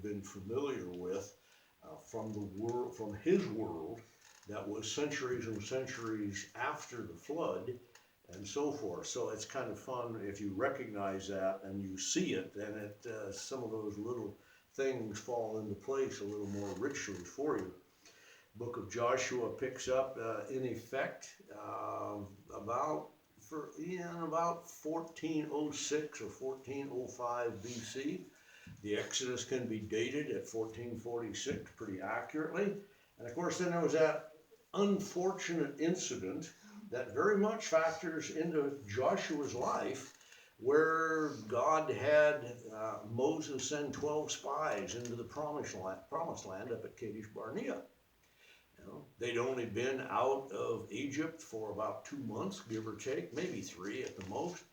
been familiar with from the world, from his world, that was centuries and centuries after the flood, and so forth. So it's kind of fun if you recognize that and you see it, then some of those little things fall into place a little more richly for you. Book of Joshua picks up in effect about 1406 or 1405 BC. The Exodus can be dated at 1446 pretty accurately. And of course, then there was that unfortunate incident that very much factors into Joshua's life, where God had Moses send 12 spies into the promised land up at Kadesh Barnea. They'd only been out of Egypt for about 2 months, give or take, maybe 3 at the most.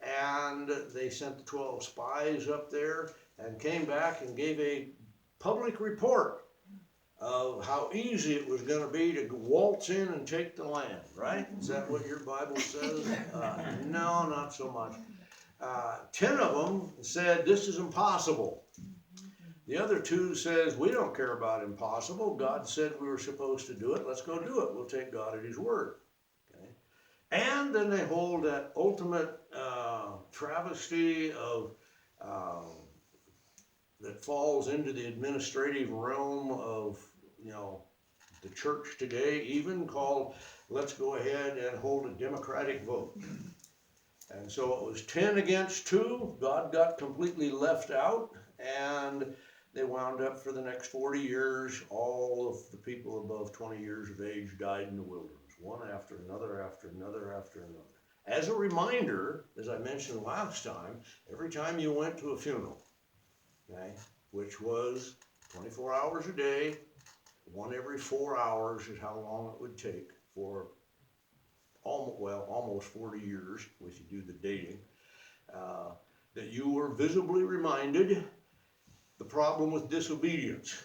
And they sent the 12 spies up there and came back and gave a public report of how easy it was going to be to waltz in and take the land, right? Is that what your Bible says? No, not so much. 10 of them said, this is impossible. The other 2 says, we don't care about impossible. God said we were supposed to do it. Let's go do it. We'll take God at his word. Okay? And then they hold that ultimate travesty of that falls into the administrative realm of, the church today, even called, let's go ahead and hold a democratic vote. And so it was 10 against 2. God got completely left out, and they wound up for the next 40 years. All of the people above 20 years of age died in the wilderness, one after another, after another, after another. As a reminder, as I mentioned last time, every time you went to a funeral, okay, which was 24 hours a day, one every 4 hours is how long it would take for almost 40 years, if you do the dating, that you were visibly reminded the problem with disobedience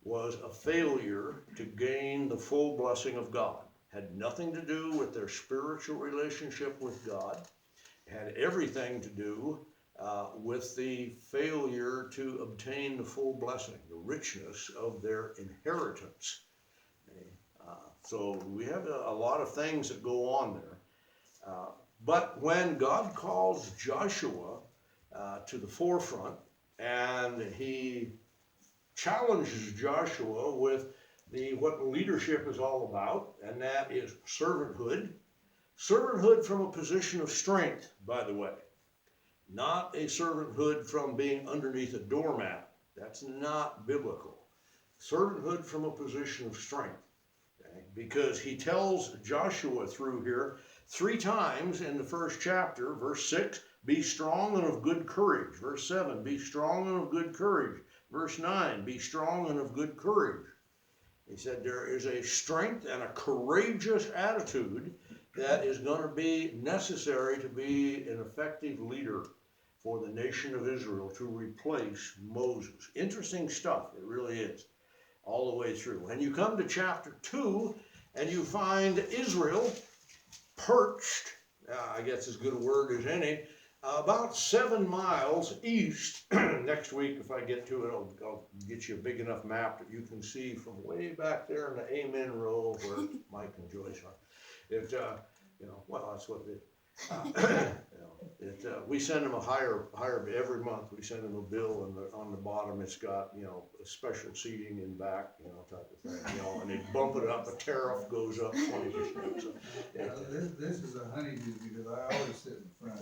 was a failure to gain the full blessing of God. Had nothing to do with their spiritual relationship with God. It had everything to do with the failure to obtain the full blessing, the richness of their inheritance. So we have a lot of things that go on there. But when God calls Joshua to the forefront, and he challenges Joshua with what leadership is all about, and that is servanthood. Servanthood from a position of strength, by the way. Not a servanthood from being underneath a doormat. That's not biblical. Servanthood from a position of strength. Okay? Because he tells Joshua through here 3 times in the first chapter. Verse 6, be strong and of good courage. Verse 7, be strong and of good courage. Verse 9, be strong and of good courage. He said there is a strength and a courageous attitude that is going to be necessary to be an effective leader for the nation of Israel to replace Moses. Interesting stuff, it really is, all the way through. And you come to chapter 2, and you find Israel perched, I guess as good a word as any, about 7 miles east. Next week, if I get to it, I'll get you a big enough map that you can see from way back there in the Amen row where Mike and Joyce are. Well, that's what it is. We send them a higher every month. We send them a bill, and on the bottom it's got a special seating in back, type of thing. And they bump it up. The tariff goes up 20%. So, this is a honeydew because I always sit in front.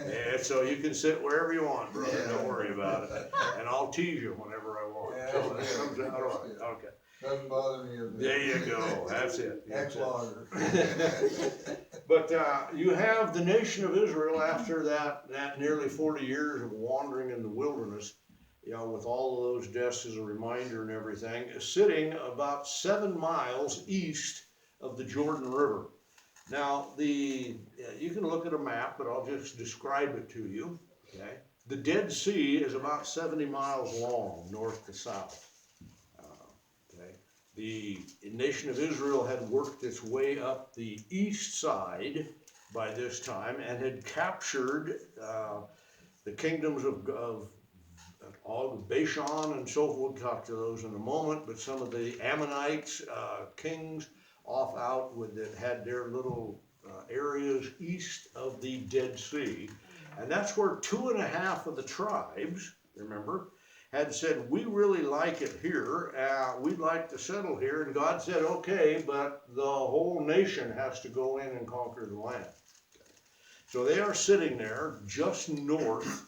Yeah, so you can sit wherever you want, brother. Don't worry about it. And I'll tease you whenever I want. Yeah, So it comes out all right. Okay. Doesn't bother me a bit. There you go. That's it. Ex-logger. But you have the nation of Israel after that nearly 40 years of wandering in the wilderness, with all of those deaths as a reminder and everything, sitting about 7 miles east of the Jordan River. Now, you can look at a map, but I'll just describe it to you. Okay, the Dead Sea is about 70 miles long, north to south. The nation of Israel had worked its way up the east side by this time and had captured the kingdoms of Og, Bashan and so forth. We'll talk to those in a moment, but some of the Ammonites, kings off out that had their little areas east of the Dead Sea. And that's where 2.5 of the tribes, remember, had said, we really like it here, we'd like to settle here. And God said, okay, but the whole nation has to go in and conquer the land. So they are sitting there just north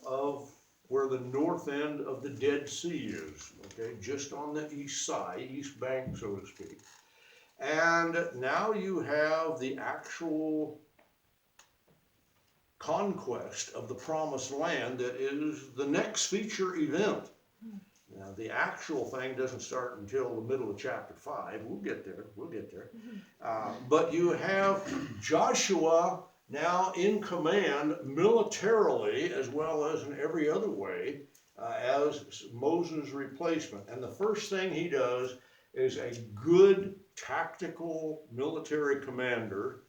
of where the north end of the Dead Sea is, okay, just on the east side, east bank, so to speak. And now you have the actual conquest of the promised land that is the next feature event. Now, the actual thing doesn't start until the middle of chapter 5. We'll get there, but you have Joshua now in command militarily as well as in every other way as Moses' replacement. And the first thing he does is a good tactical military commander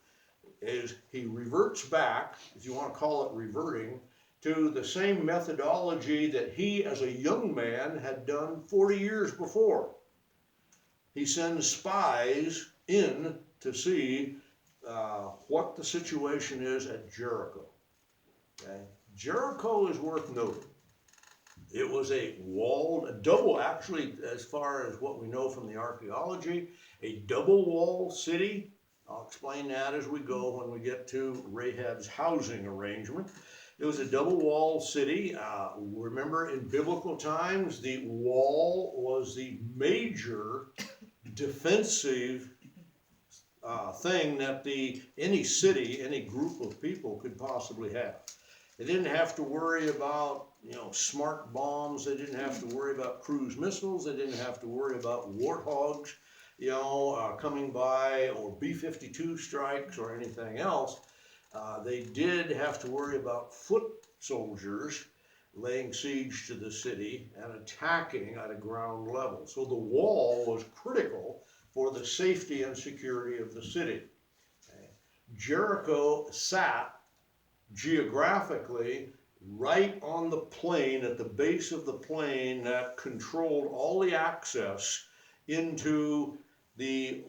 is he reverts back, if you want to call it reverting, to the same methodology that he as a young man had done 40 years before. He sends spies in to see what the situation is at Jericho. Okay? Jericho is worth noting. It was a walled, double, actually, as far as what we know from the archaeology, a double-walled city. I'll explain that as we go when we get to Rahab's housing arrangement. It was a double-walled city. Remember, in biblical times, the wall was the major defensive thing that any city, any group of people could possibly have. They didn't have to worry about, smart bombs. They didn't have to worry about cruise missiles. They didn't have to worry about warthogs, coming by, or B-52 strikes or anything else. They did have to worry about foot soldiers laying siege to the city and attacking at a ground level. So the wall was critical for the safety and security of the city. Okay. Jericho sat geographically right on the plain, at the base of the plain that controlled all the access into the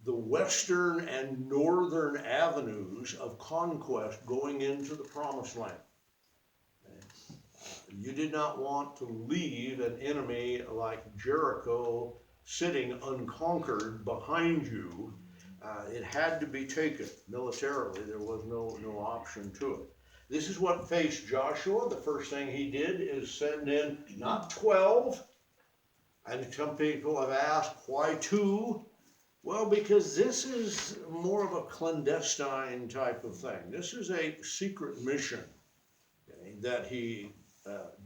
western and northern avenues of conquest going into the promised land. Okay. You did not want to leave an enemy like Jericho sitting unconquered behind you. It had to be taken militarily. There was no option to it. This is what faced Joshua. The first thing he did is send in not 12, and some people have asked, why 2? Well, because this is more of a clandestine type of thing. This is a secret mission, okay, that he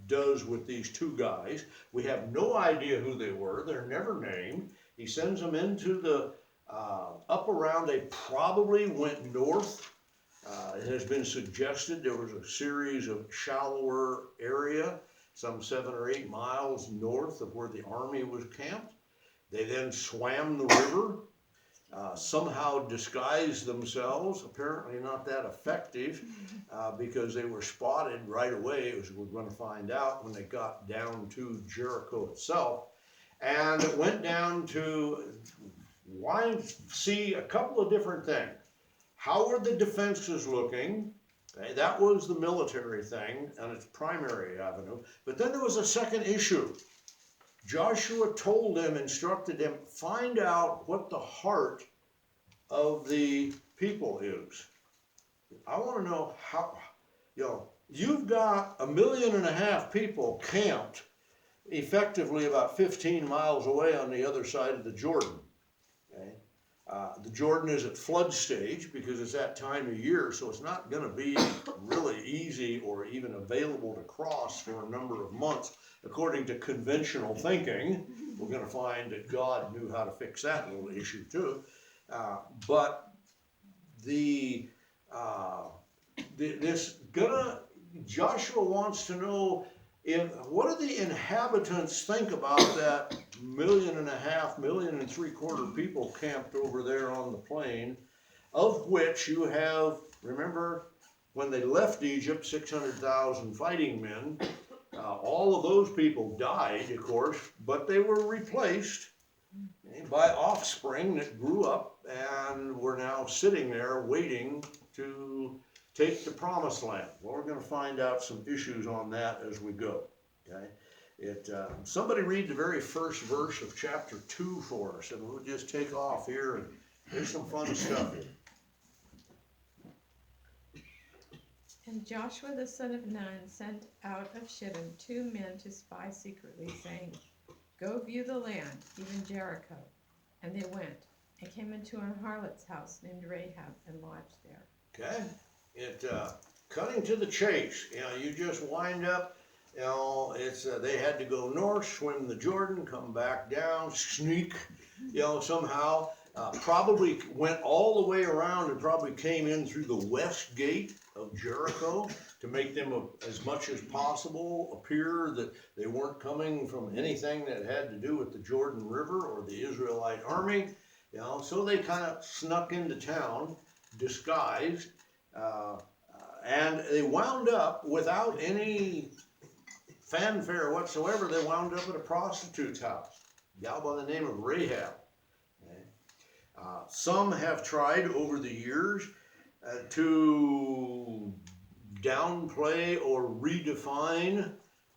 does with these 2 guys. We have no idea who they were. They're never named. He sends them into the up around. They probably went north. It has been suggested there was a series of shallower area, some 7 or 8 miles north of where the army was camped. They then swam the river, somehow disguised themselves, apparently not that effective, because they were spotted right away, as we're going to find out when they got down to Jericho itself, and went down to see a couple of different things. How were the defenses looking? Okay, that was the military thing on its primary avenue. But then there was a second issue. Joshua told them, instructed them, find out what the heart of the people is. I want to know how, you've got 1.5 million people camped effectively about 15 miles away on the other side of the Jordan. Okay? The Jordan is at flood stage because it's that time of year, so it's not going to be really easy or even available to cross for a number of months. According to conventional thinking, we're going to find that God knew how to fix that little issue too. But Joshua wants to know, what do the inhabitants think about that 1.5 million, 1.75 million people camped over there on the plain, of which you have, remember, when they left Egypt, 600,000 fighting men. All of those people died, of course, but they were replaced by offspring that grew up and were now sitting there waiting to take the promised land. Well, we're going to find out some issues on that as we go. Okay, somebody read the very first verse of chapter 2 for us, and we'll just take off here, and there's some fun stuff here. And Joshua the son of Nun sent out of Shittim 2 men to spy secretly, saying, Go view the land, even Jericho. And they went, and came into a harlot's house named Rahab, and lodged there. Okay, cutting to the chase. You just wind up. They had to go north, swim the Jordan, come back down, sneak. Somehow. Probably went all the way around and probably came in through the west gate of Jericho to make them as much as possible appear that they weren't coming from anything that had to do with the Jordan River or the Israelite army. So they kind of snuck into town, disguised, and they wound up without any fanfare whatsoever. They wound up at a prostitute's house, a gal by the name of Rahab. Some have tried over the years to downplay or redefine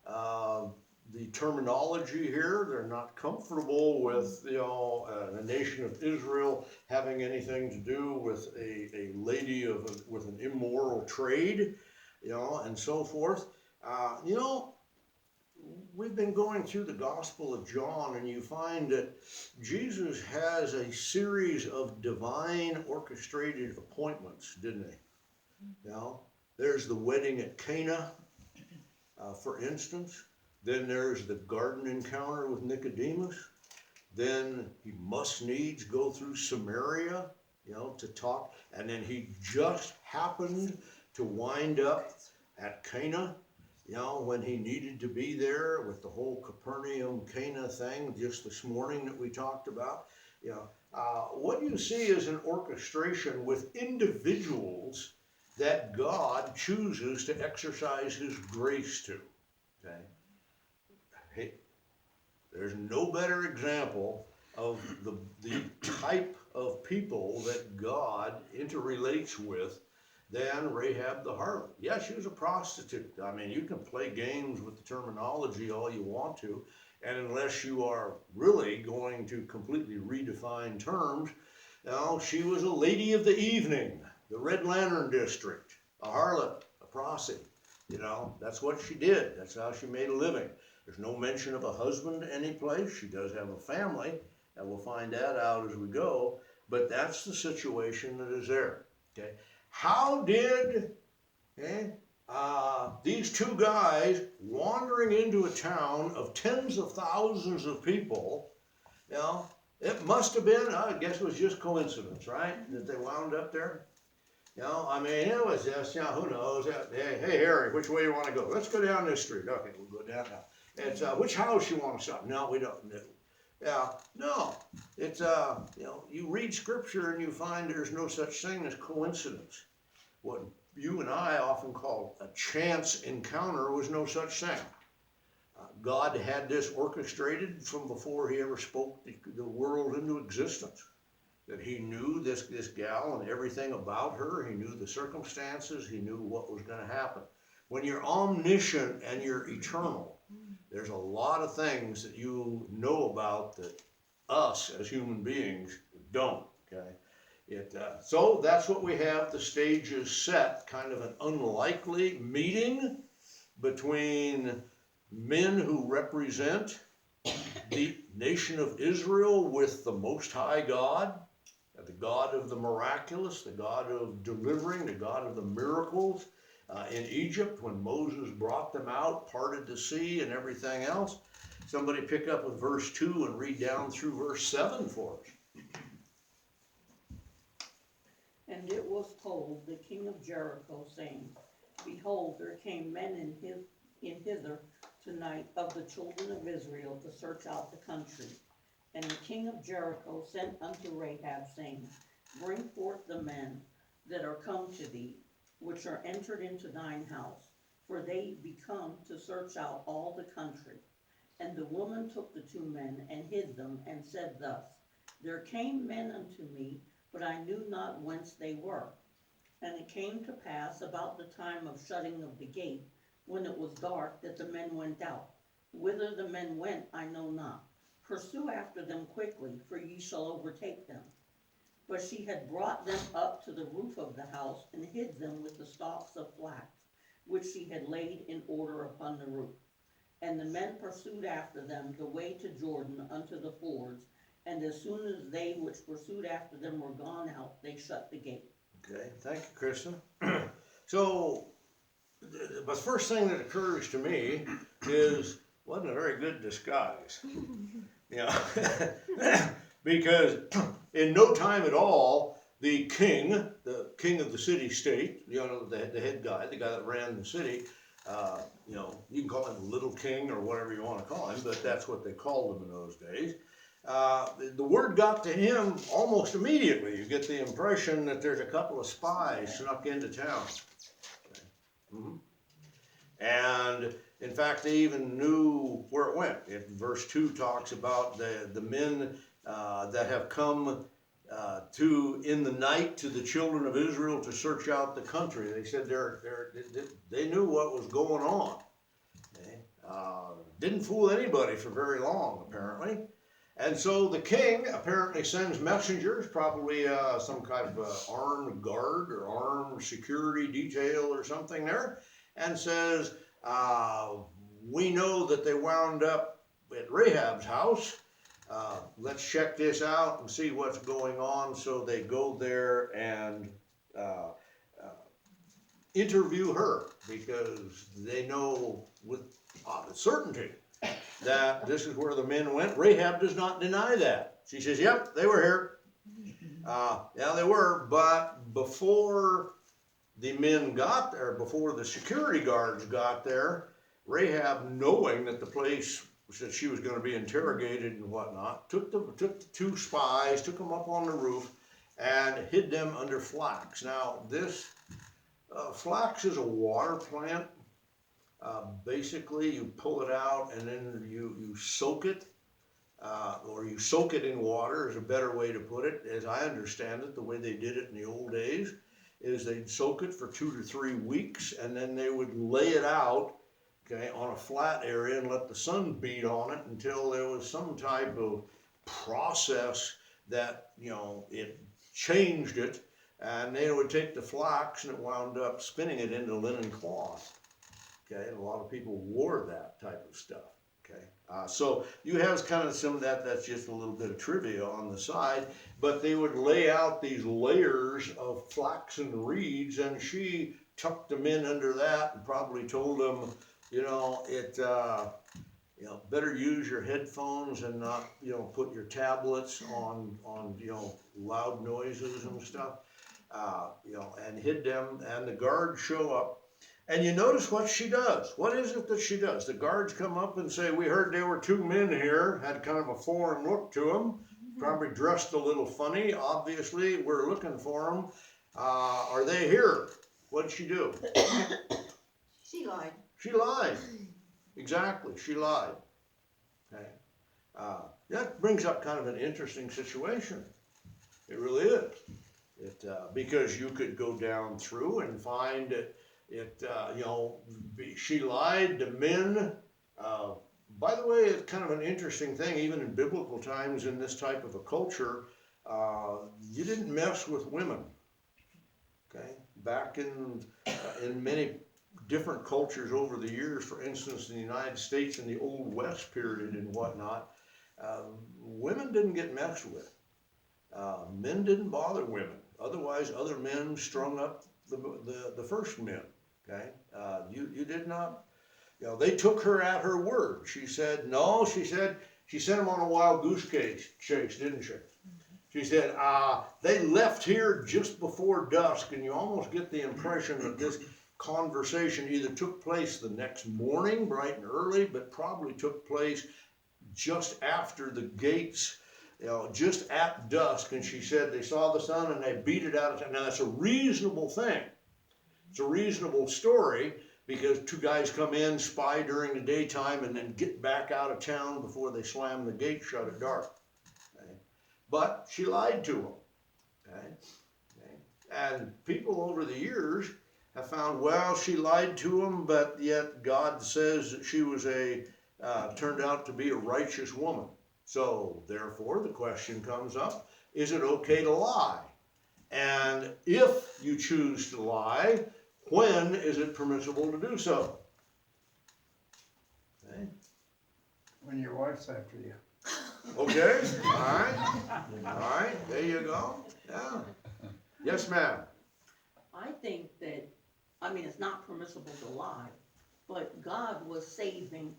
the terminology here. They're not comfortable with the nation of Israel having anything to do with a lady with an immoral trade, and so forth. We've been going through the Gospel of John, and you find that Jesus has a series of divine orchestrated appointments, didn't he? There's the wedding at Cana, for instance. Then there's the garden encounter with Nicodemus. Then he must needs go through Samaria, to talk. And then he just happened to wind up at Cana, when he needed to be there with the whole Capernaum Cana thing just this morning that we talked about. What you see is an orchestration with individuals that God chooses to exercise his grace to. Okay? Hey, there's no better example of the type of people that God interrelates with than Rahab the harlot. Yeah, she was a prostitute. I mean, you can play games with the terminology all you want to, and unless you are really going to completely redefine terms, she was a lady of the evening, the Red Lantern District, a harlot, a prostitute. That's what she did. That's how she made a living. There's no mention of a husband any place. She does have a family, and we'll find that out as we go, but that's the situation that is there. Okay. How did these two guys wandering into a town of tens of thousands of people, it must have been, I guess it was just coincidence, right? That they wound up there. It was just, who knows? Hey, Harry, which way you want to go? Let's go down this street. Okay, we'll go down now. It's, which house you want to stop? No, we don't. No, it's, you read scripture and you find there's no such thing as coincidence. What you and I often call a chance encounter was no such thing. God had this orchestrated from before he ever spoke the world into existence. That he knew this gal and everything about her. He knew the circumstances. He knew what was going to happen. When you're omniscient and you're eternal, there's a lot of things that you know about that us as human beings don't, okay? So that's what we have. The stage is set, kind of an unlikely meeting between men who represent the nation of Israel with the Most High God, the God of the miraculous, the God of delivering, the God of the miracles in Egypt when Moses brought them out, parted the sea and everything else. Somebody pick up with verse 2 and read down through verse 7 for us. And it was told the king of Jericho, saying, Behold, there came men in hither tonight of the children of Israel to search out the country. And the king of Jericho sent unto Rahab, saying, Bring forth the men that are come to thee, which are entered into thine house, for they be come to search out all the country. And the woman took the 2 men and hid them, and said thus, There came men unto me, but I knew not whence they were. And it came to pass about the time of shutting of the gate, when it was dark, that the men went out. Whither the men went, I know not. Pursue after them quickly, for ye shall overtake them. But she had brought them up to the roof of the house, and hid them with the stalks of flax, which she had laid in order upon the roof. And the men pursued after them the way to Jordan unto the fords, and as soon as they which pursued after them were gone out, they shut the gate. Okay, thank you, Kristen. So, the first thing that occurs to me is, wasn't a very good disguise. You know, because in no time at all, the king of the city-state, you know, the head guy, the guy that ran the city, you know, you can call him Little King or whatever you want to call him, but that's what they called him in those days. The word got to him almost immediately. You get the impression that there's a couple of spies snuck into town. Okay. Mm-hmm. And in fact, they even knew where it went. Verse 2 talks about the men that have come in the night to the children of Israel to search out the country. They said they knew what was going on. Okay? Didn't fool anybody for very long, apparently. And so the king apparently sends messengers, probably some kind of armed guard or armed security detail or something there, and says, we know that they wound up at Rahab's house. Let's check this out and see what's going on. So they go there and interview her, because they know with certainty that this is where the men went. Rahab does not deny that. She says, yep, they were here. Yeah, they were, but before the men got there, before the security guards got there, Rahab, knowing that the place that she was going to be interrogated and whatnot, took the 2 spies, took them up on the roof, and hid them under flax. Now, this flax is a water plant. Basically, you pull it out and then you soak it, or you soak it in water is a better way to put it. As I understand it, the way they did it in the old days is they'd soak it for 2 to 3 weeks, and then they would lay it out, okay, on a flat area and let the sun beat on it until there was some type of process that, you know, it changed it, and they would take the flax and it wound up spinning it into linen cloth. Okay, and a lot of people wore that type of stuff. Okay, so you have kind of some of that. That's just a little bit of trivia on the side. But they would lay out these layers of flaxen reeds, and she tucked them in under that, and probably told them, you know, you know, better use your headphones and not, you know, put your tablets on you know, loud noises and stuff. You know, and hid them, and the guards show up. And you notice what she does. What is it that she does? The guards come up and say, we heard there were 2 men here, had kind of a foreign look to them, probably dressed a little funny. Obviously, we're looking for them. Are they here? What'd she do? She lied. She lied. Exactly, she lied. Okay. That brings up kind of an interesting situation. It really is. Because you could go down through and find it, you know, she lied to men. By the way, it's kind of an interesting thing, even in biblical times in this type of a culture, you didn't mess with women. Okay, back in many different cultures over the years, for instance, in the United States in the Old West period and whatnot, women didn't get messed with. Men didn't bother women. Otherwise, other men strung up the first men. Okay, you did not. You know, they took her at her word. She said no. She said she sent them on a wild goose chase, didn't she? She said they left here just before dusk, and you almost get the impression that this conversation either took place the next morning, bright and early, but probably took place just after the gates. You know, just at dusk, and she said they saw the sun and they beat it out of town. Now that's a reasonable thing. It's a reasonable story because two guys come in, spy during the daytime, and then get back out of town before they slam the gate shut at dark. Okay? But she lied to them. Okay? Okay? And people over the years have found, well, she lied to them, but yet God says that she was turned out to be a righteous woman. So therefore the question comes up, is it okay to lie? And if you choose to lie, when is it permissible to do so? Okay, When your wife's after you. okay, all right, there you go, yeah. Yes, ma'am. I think that, I mean, it's not permissible to lie, but God was saving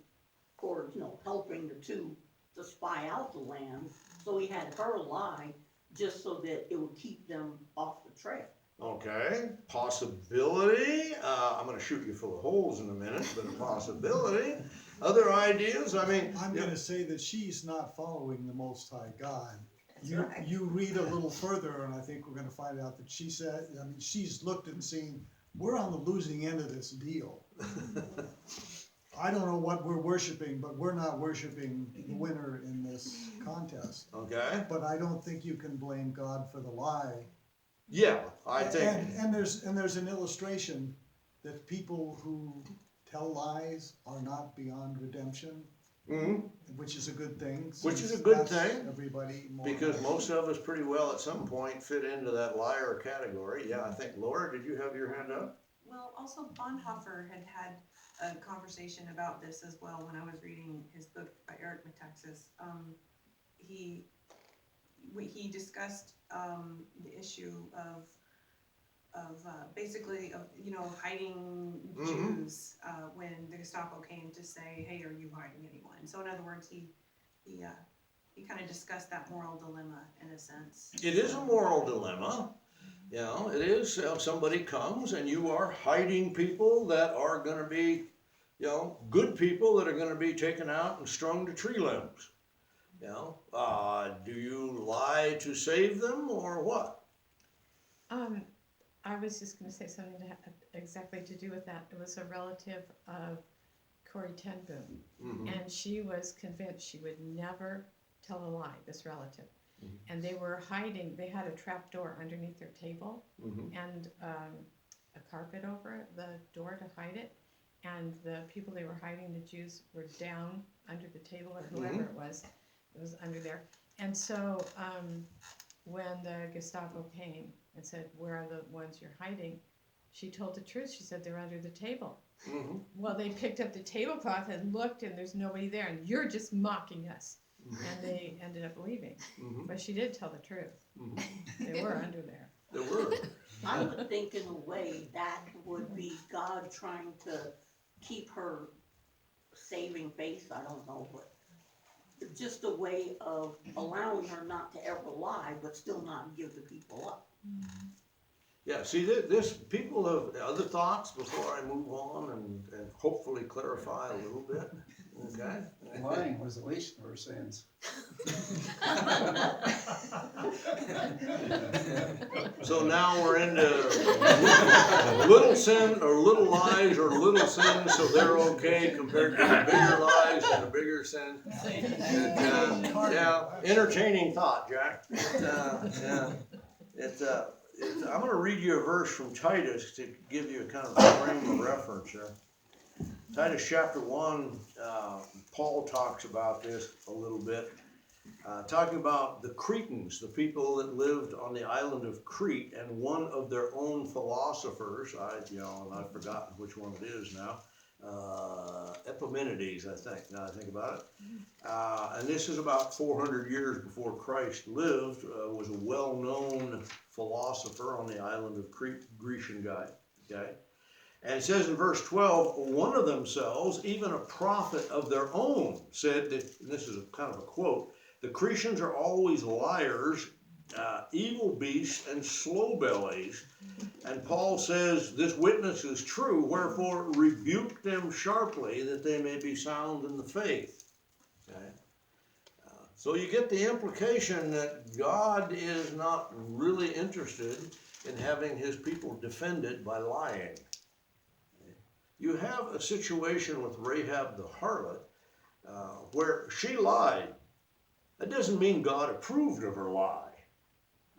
or, helping the two to spy out the land. So he had her lie just so that it would keep them off the trail. Okay, possibility. I'm going to shoot you full of holes in a minute, but a possibility. Other ideas? I mean, I'm yeah. gonna say that she's not following the Most High God. That's You, right. you read a little further, and I think we're gonna find out that she said, I mean, she's looked and seen, we're on the losing end of this deal. I don't know what we're worshiping, but we're not worshiping the winner in this contest. Okay. But I don't think you can blame God for the lie. Yeah, I think. And there's an illustration that people who tell lies are not beyond redemption, Mhm. which is a good thing. Which is a since good that's thing, Everybody more. Because most of us pretty well at some point fit into that liar category. Yeah, I think. Laura, did you have your hand up? Well, also Bonhoeffer had a conversation about this as well when I was reading his book by Eric Metaxas. He discussed the issue of basically hiding Mhm. Jews when the Gestapo came to say, hey, are you hiding anyone? So in other words, he kind of discussed that moral dilemma in a sense. It is a moral dilemma. You know, it is. Somebody comes and you are hiding people that are going to be, good people that are going to be taken out and strung to tree limbs. Do you lie to save them or what? I was just gonna say something exactly to do with that. It was a relative of Corrie ten Boom, Mm-hmm. and she was convinced she would never tell a lie, this relative. Mhm. And they were hiding, they had a trap door underneath their table Mm-hmm. and a carpet over the door to hide it. And the people they were hiding, the Jews, were down under the table or whoever it was under there. And so when the Gestapo came and said, where are the ones you're hiding? She told the truth. She said, they're under the table. Mm-hmm. Well, they picked up the tablecloth and looked, and there's nobody there, and you're just mocking us. And they ended up leaving. Mm-hmm. But she did tell the truth. Mm-hmm. They were under there. There were. I would think in a way that would be God trying to keep her saving face, I don't know, but just a way of allowing her not to ever lie, but still not give the people up. Yeah, see, this people have other thoughts before I move on and hopefully clarify a little bit. Okay? Lying was the least of our sins. So now we're into little sin or little lies or little sins, so they're okay compared to the bigger lies and the bigger sins. Yeah, entertaining thought, Jack. I'm going to read you a verse from Titus to give you a kind of a frame of reference here. Titus chapter 1, Paul talks about this a little bit, talking about the Cretans, the people that lived on the island of Crete, and one of their own philosophers, I've forgotten which one it is now, Epimenides, I think, now I think about it. And this is about 400 years before Christ lived, was a well-known philosopher on the island of Crete, Grecian guy, okay? And it says in verse 12, one of themselves, even a prophet of their own, said that, and this is a kind of a quote, the Cretians are always liars, evil beasts, and slow bellies. And Paul says, this witness is true, wherefore rebuke them sharply, that they may be sound in the faith. Okay? So you get the implication that God is not really interested in having his people defended by lying. You have a situation with Rahab the harlot where she lied. That doesn't mean God approved of her lie.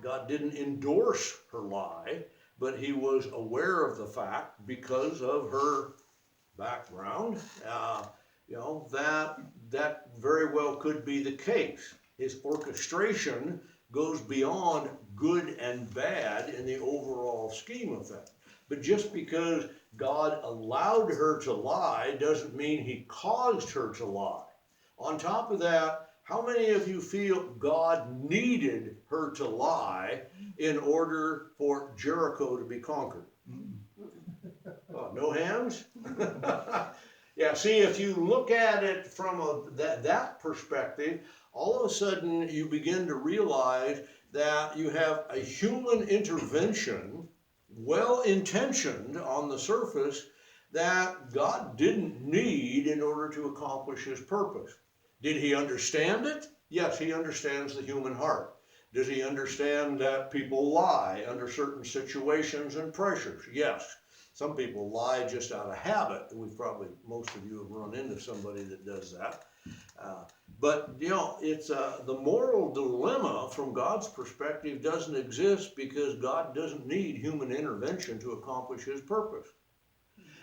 God didn't endorse her lie, but he was aware of the fact because of her background, that very well could be the case. His orchestration goes beyond good and bad in the overall scheme of things. But just because God allowed her to lie doesn't mean he caused her to lie. On top of that, how many of you feel God needed her to lie in order for Jericho to be conquered? Oh, no hands? Yeah, see, if you look at it from that perspective, all of a sudden you begin to realize that you have a human intervention, well-intentioned on the surface, that God didn't need in order to accomplish his purpose. Did he understand it? Yes, he understands the human heart. Does he understand that people lie under certain situations and pressures? Yes. Some people lie just out of habit. Most of you have run into somebody that does that. But it's the moral dilemma from God's perspective doesn't exist because God doesn't need human intervention to accomplish his purpose.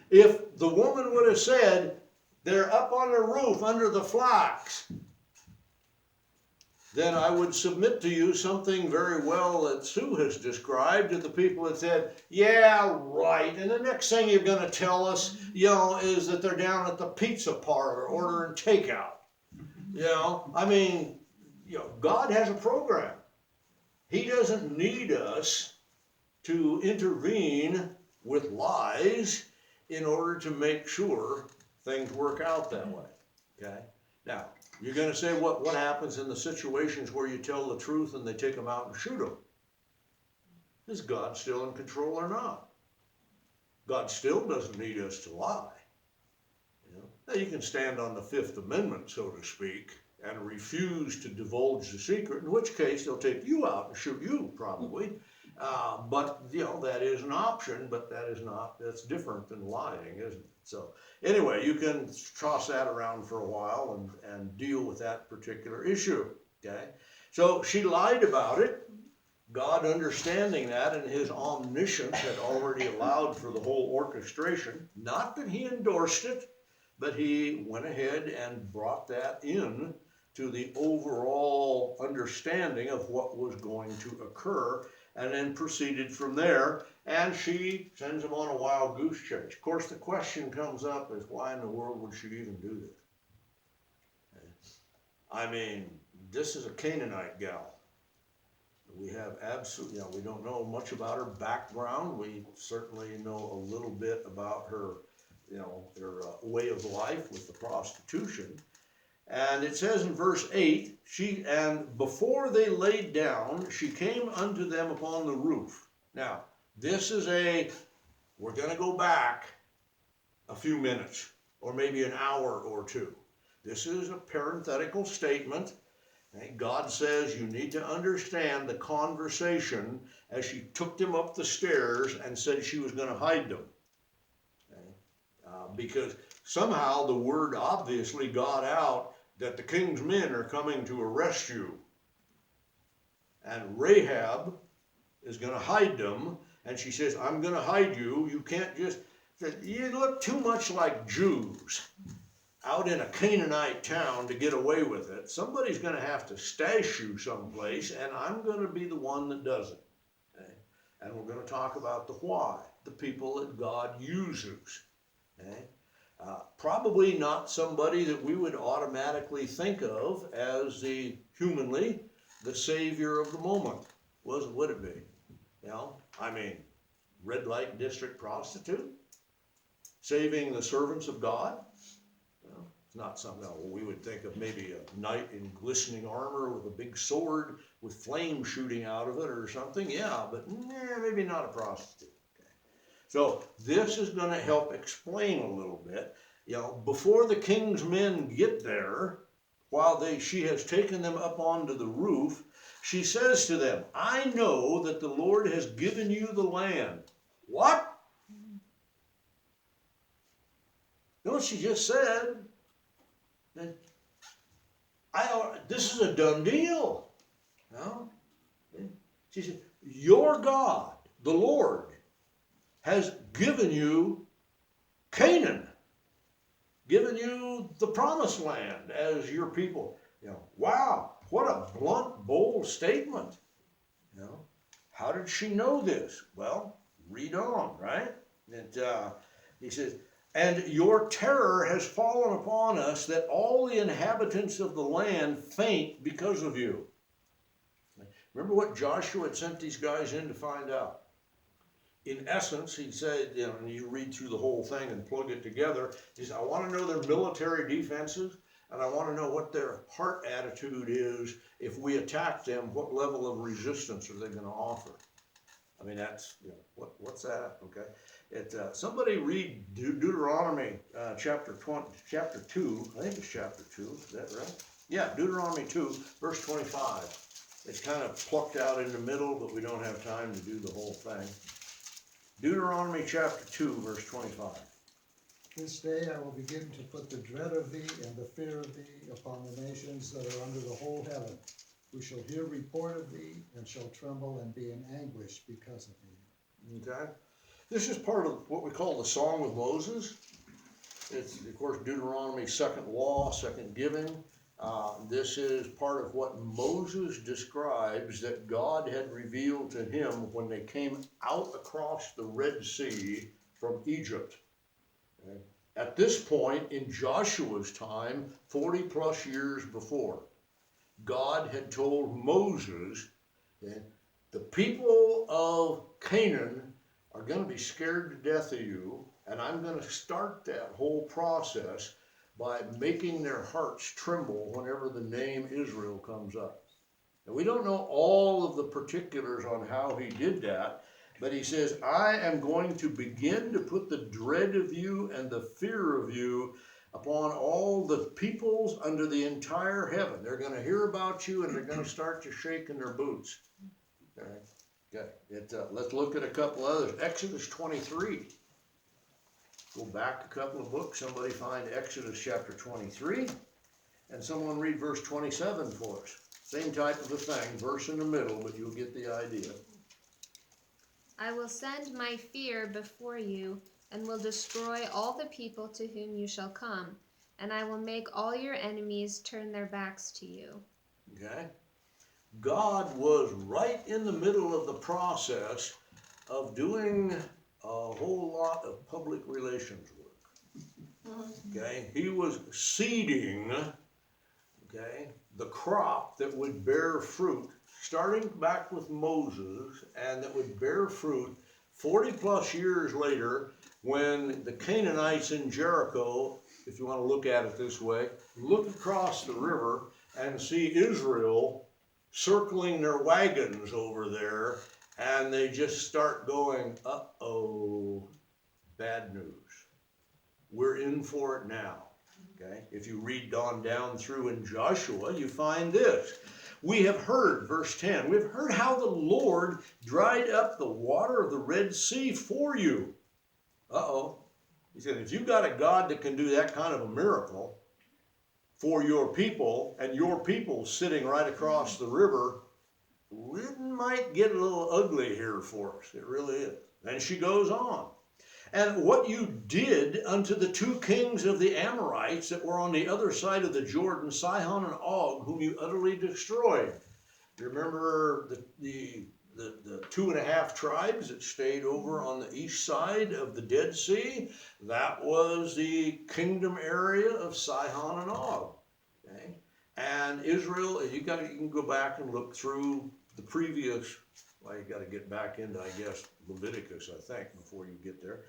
If the woman would have said, they're up on the roof under the flax, then I would submit to you something very well that Sue has described to the people that said, yeah, right. And the next thing you're going to tell us, is that they're down at the pizza parlor ordering takeout. God has a program. He doesn't need us to intervene with lies in order to make sure things work out that way. Okay? Now, you're going to say, what happens in the situations where you tell the truth and they take them out and shoot them? Is God still in control or not? God still doesn't need us to lie. Now, you can stand on the Fifth Amendment, so to speak, and refuse to divulge the secret, in which case they'll take you out and shoot you, probably. But that is an option, but that's different than lying, isn't it? So anyway, you can toss that around for a while and deal with that particular issue, okay? So she lied about it. God, understanding that in his omniscience, had already allowed for the whole orchestration. Not that he endorsed it, but he went ahead and brought that in to the overall understanding of what was going to occur, and then proceeded from there, and she sends him on a wild goose chase. Of course, the question comes up is, why in the world would she even do this? I mean, this is a Canaanite gal. We have absolutely, we don't know much about her background. We certainly know a little bit about her, her way of life with the prostitution. And it says in verse 8, and before they laid down, she came unto them upon the roof. Now, this is we're going to go back a few minutes, or maybe an hour or two. This is a parenthetical statement. Okay? God says you need to understand the conversation as she took them up the stairs and said she was going to hide them. Okay? Because somehow the word obviously got out that the king's men are coming to arrest you. And Rahab is going to hide them, and she says, I'm going to hide you. You can't you look too much like Jews out in a Canaanite town to get away with it. Somebody's going to have to stash you someplace, and I'm going to be the one that does it. Okay? And we're going to talk about the why, the people that God uses. Okay? Probably not somebody that we would automatically think of as the savior of the moment. Would it be? Red light district prostitute? Saving the servants of God? It's not something we would think of, maybe a knight in glistening armor with a big sword with flame shooting out of it or something. Yeah, but maybe not a prostitute. So this is going to help explain a little bit. Before the king's men get there, while she has taken them up onto the roof, she says to them, I know that the Lord has given you the land. What? You know what she just said? This is a done deal. No? She said, your God, the Lord, has given you Canaan, given you the promised land as your people. You know, wow, what a blunt, bold statement. You know, how did she know this? Well, read on, right? He says, and your terror has fallen upon us, that all the inhabitants of the land faint because of you. Remember what Joshua had sent these guys in to find out. In essence, he said, you know, and you read through the whole thing and plug it together, he said, I want to know their military defenses, and I want to know what their heart attitude is. If we attack them, what level of resistance are they going to offer? I mean, that's, you know, what's that? Okay. Somebody read Deuteronomy chapter 2, I think it's chapter 2, is that right? Yeah, Deuteronomy 2, verse 25. It's kind of plucked out in the middle, but we don't have time to do the whole thing. Deuteronomy chapter 2, verse 25. This day I will begin to put the dread of thee and the fear of thee upon the nations that are under the whole heaven, who shall hear report of thee, and shall tremble and be in anguish because of thee. Okay? This is part of what we call the Song of Moses. It's, of course, Deuteronomy's second law, second giving. This is part of what Moses describes that God had revealed to him when they came out across the Red Sea from Egypt. Okay? At this point in Joshua's time, 40 plus years before, God had told Moses that the people of Canaan are going to be scared to death of you, and I'm going to start that whole process by making their hearts tremble whenever the name Israel comes up. And we don't know all of the particulars on how he did that, but he says, I am going to begin to put the dread of you and the fear of you upon all the peoples under the entire heaven. They're going to hear about you, and they're going to start to shake in their boots. All right. Okay. Let's look at a couple others. Exodus 23. Go back a couple of books. Somebody find Exodus chapter 23, and someone read verse 27 for us. Same type of a thing, verse in the middle, but you'll get the idea. I will send my fear before you, and will destroy all the people to whom you shall come, and I will make all your enemies turn their backs to you. Okay? God was right in the middle of the process of doing a whole lot of public relations work. Okay? He was seeding, okay, the crop that would bear fruit, starting back with Moses, and that would bear fruit 40 plus years later when the Canaanites in Jericho, if you want to look at it this way, look across the river and see Israel circling their wagons over there, and they just start going, uh-oh, bad news. We're in for it now. Okay? If you read on down through in Joshua, you find this. We have heard, verse 10, we've heard how the Lord dried up the water of the Red Sea for you. Uh-oh. He said, if you've got a God that can do that kind of a miracle for your people, and your people sitting right across the river, it might get a little ugly here for us. It really is. And she goes on. And what you did unto the two kings of the Amorites that were on the other side of the Jordan, Sihon and Og, whom you utterly destroyed. You remember the 2.5 tribes that stayed over on the east side of the Dead Sea? That was the kingdom area of Sihon and Og. Okay? And Israel, you can go back and look through the previous, well, you got to get back into, I guess, Leviticus, I think, before you get there.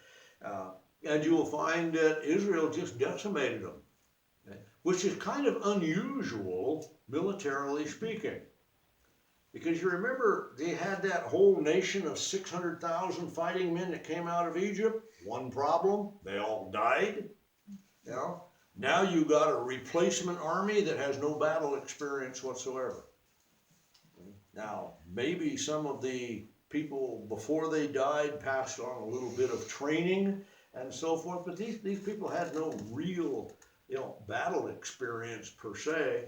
And you will find that Israel just decimated them, okay? Which is kind of unusual, militarily speaking. Because you remember, they had that whole nation of 600,000 fighting men that came out of Egypt. One problem, they all died. You know? Now you got a replacement army that has no battle experience whatsoever. Now, maybe some of the people before they died passed on a little bit of training and so forth, but these people had no real, battle experience per se.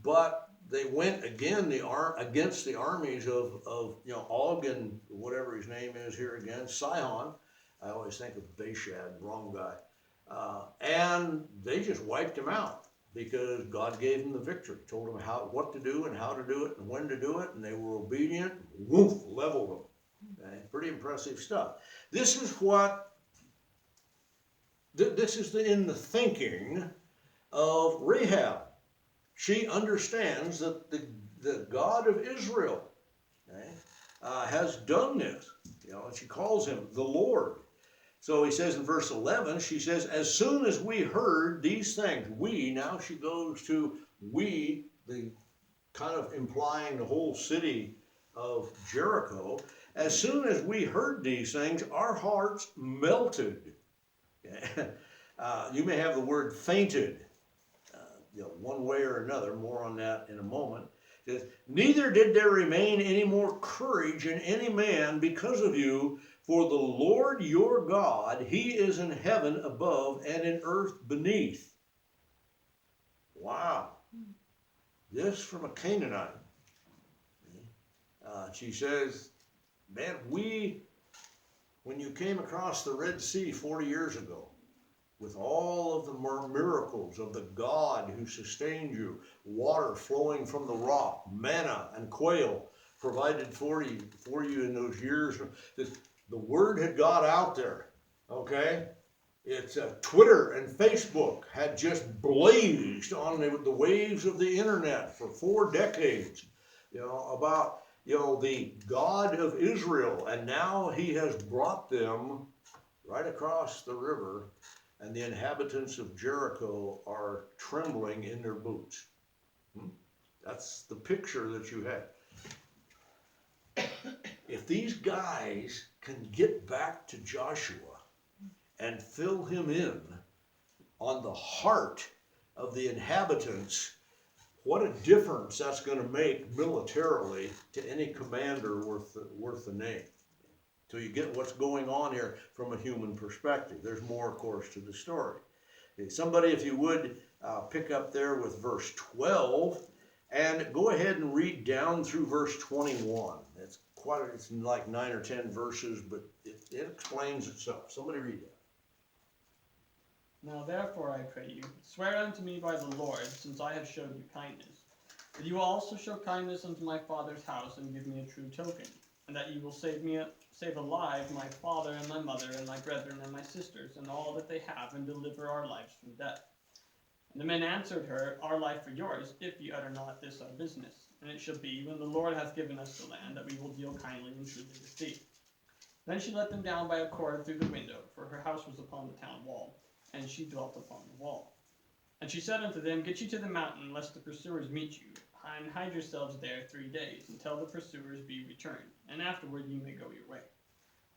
But they went again against the armies of Og and whatever his name is here again, Sihon. I always think of Bashad, wrong guy. And they just wiped him out because God gave them the victory, told them what to do and how to do it and when to do it, and they were obedient. Woof, leveled them. Okay? Pretty impressive stuff. This is in the thinking of Rahab. She understands that the God of Israel, okay, has done this, and she calls him the Lord. So he says in verse 11, she says, as soon as we heard these things, now she goes to we, the kind of implying the whole city of Jericho. As soon as we heard these things, our hearts melted. You may have the word fainted, one way or another, more on that in a moment. It says, neither did there remain any more courage in any man because of you, for the Lord your God, he is in heaven above and in earth beneath. Wow. This from a Canaanite. She says, man, when you came across the Red Sea 40 years ago, with all of the miracles of the God who sustained you, water flowing from the rock, manna and quail provided for you in those years, the word had got out there, okay? It's Twitter and Facebook had just blazed on the waves of the internet for 4 decades, about the God of Israel, and now he has brought them right across the river, and the inhabitants of Jericho are trembling in their boots. That's the picture that you have. If these guys can get back to Joshua and fill him in on the heart of the inhabitants, what a difference that's going to make militarily to any commander worth the name. So you get what's going on here from a human perspective. There's more, of course, to the story. Okay, somebody, if you would, pick up there with verse 12 and go ahead and read down through verse 21. It's like 9 or 10 verses, but it explains itself. Somebody read that. Now therefore, I pray you, swear unto me by the Lord, since I have showed you kindness, that you will also show kindness unto my father's house, and give me a true token, and that you will save alive my father and my mother and my brethren and my sisters, and all that they have, and deliver our lives from death. And the men answered her, our life for yours, if ye utter not this our business. And it shall be, when the Lord hath given us the land, that we will deal kindly and truly with thee. Then she let them down by a cord through the window, for her house was upon the town wall, and she dwelt upon the wall. And she said unto them, get you to the mountain, lest the pursuers meet you, and hide yourselves there 3 days, until the pursuers be returned, and afterward ye may go your way.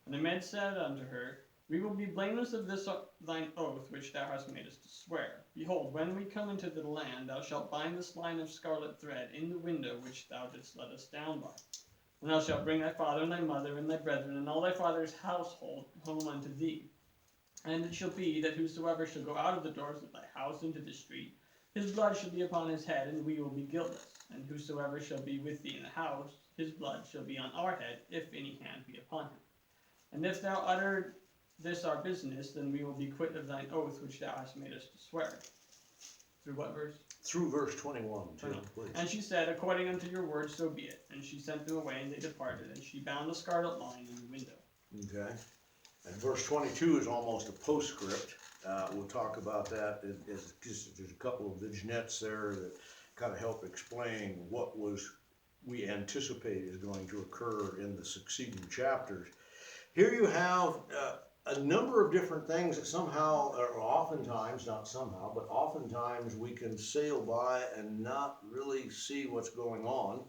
And the men said unto her, we will be blameless of this thine oath which thou hast made us to swear. Behold, when we come into the land, thou shalt bind this line of scarlet thread in the window which thou didst let us down by. And thou shalt bring thy father and thy mother and thy brethren and all thy father's household home unto thee. And it shall be that whosoever shall go out of the doors of thy house into the street, his blood shall be upon his head, and we will be guiltless. And whosoever shall be with thee in the house, his blood shall be on our head, if any hand be upon him. And if thou utter this our business, then we will be quit of thine oath which thou hast made us to swear. Through what verse? Through verse 21, Tim, please. And she said, according unto your word, so be it. And she sent them away, and they departed, and she bound the scarlet line in the window. Okay. And verse 22 is almost a postscript. We'll talk about that. There's a couple of vignettes there that kind of help explain what we anticipate is going to occur in the succeeding chapters. Here you have a number of different things that somehow, or oftentimes, not somehow, but oftentimes we can sail by and not really see what's going on.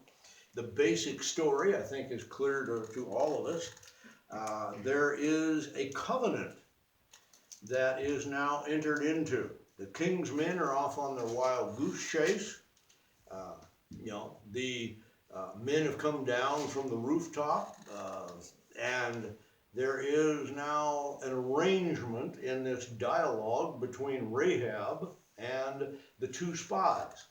The basic story, I think, is clear to all of us. There is a covenant that is now entered into. The king's men are off on their wild goose chase. The men have come down from the rooftop, and there is now an arrangement in this dialogue between Rahab and the two spies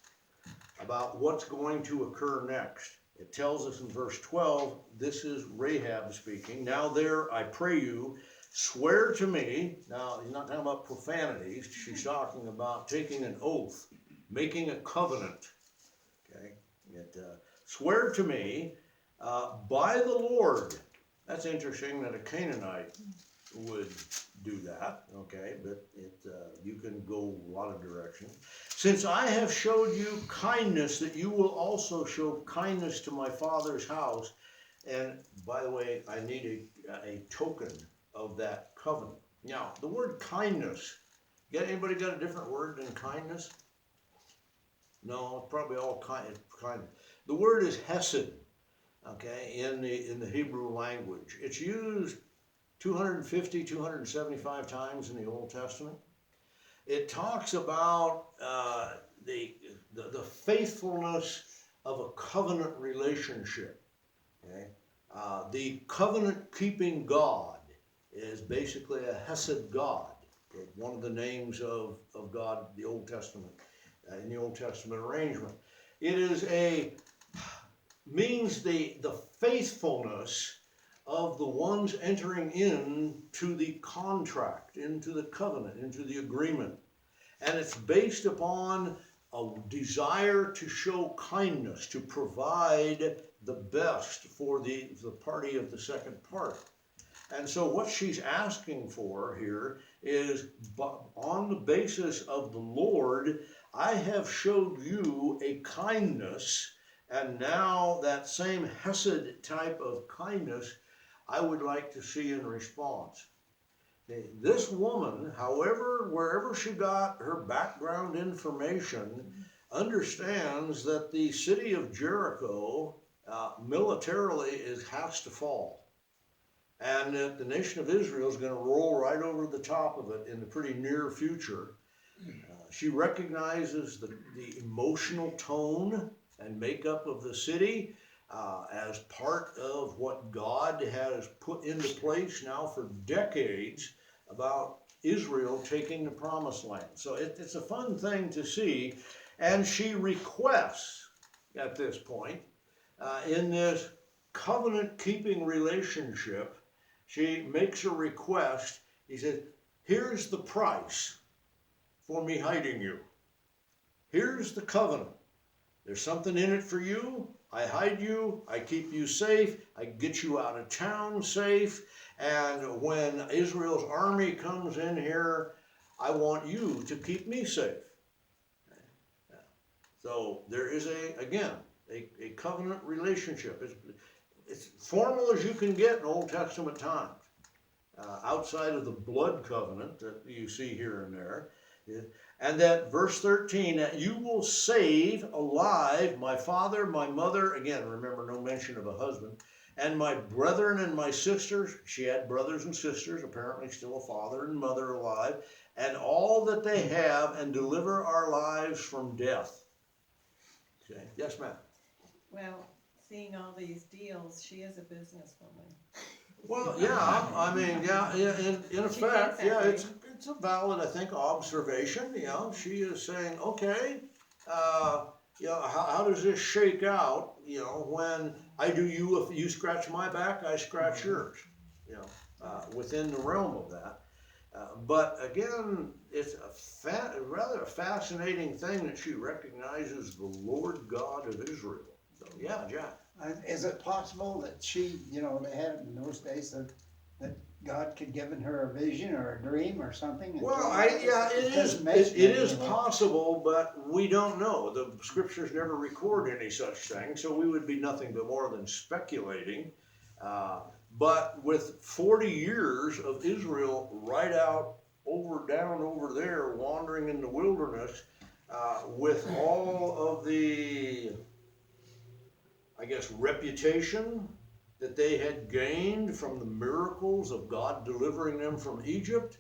about what's going to occur next. It tells us in verse 12, this is Rahab speaking. Now there, I pray you, swear to me. Now, he's not talking about profanities. She's talking about taking an oath, making a covenant. Okay? Swear to me by the Lord. That's interesting that a Canaanite would do that, okay, but you can go a lot of directions. Since I have showed you kindness, that you will also show kindness to my father's house. And by the way, I need a token of that covenant. Now, the word kindness, anybody got a different word than kindness? No, it's probably all kindness. The word is hesed, okay, in the Hebrew language. It's used 250, 275 times in the Old Testament. It talks about the faithfulness of a covenant relationship. Okay? The covenant-keeping God is basically a Hesed God. Okay? One of the names of God, the Old Testament, in the Old Testament arrangement. It is means the faithfulness of the ones entering into the contract, into the covenant, into the agreement. And it's based upon a desire to show kindness, to provide the best for the party of the second part. And so what she's asking for here is, on the basis of the Lord, I have showed you a kindness, and now that same Hesed type of kindness I would like to see in response. Okay, this woman, wherever she got her background information, understands that the city of Jericho militarily has to fall. And that the nation of Israel is going to roll right over the top of it in the pretty near future. She recognizes the emotional tone and makeup of the city as part of what God has put into place now for decades about Israel taking the promised land. So it's a fun thing to see. And she requests at this point, in this covenant-keeping relationship, she makes a request. He said, here's the price for me hiding you. Here's the covenant. There's something in it for you. I hide you. I keep you safe. I get you out of town safe. And when Israel's army comes in here, I want you to keep me safe. So there is a covenant relationship. It's formal as you can get in Old Testament times. Outside of the blood covenant that you see here and there. And that verse 13, that you will save alive my father, my mother, again, remember no mention of a husband, and my brethren and my sisters. She had brothers and sisters, apparently still a father and mother alive, and all that they have, and deliver our lives from death. Okay. Yes, ma'am. Well, seeing all these deals, she is a businesswoman. Well, yeah, I mean, yeah, in effect, yeah, it's a valid, I think, observation. You know, she is saying, okay, you know, how does this shake out? You know, when I do you, if you scratch my back, I scratch yours. You know, within the realm of that. But again, it's rather a fascinating thing that she recognizes the Lord God of Israel. So, yeah, Jack. Is it possible that she, you know, they had in those days that God could given her a vision or a dream or something? Well, it is possible, but we don't know. The scriptures never record any such thing, so we would be nothing but more than speculating. But with 40 years of Israel right out down over there, wandering in the wilderness, with all of the, I guess, reputation that they had gained from the miracles of God delivering them from Egypt,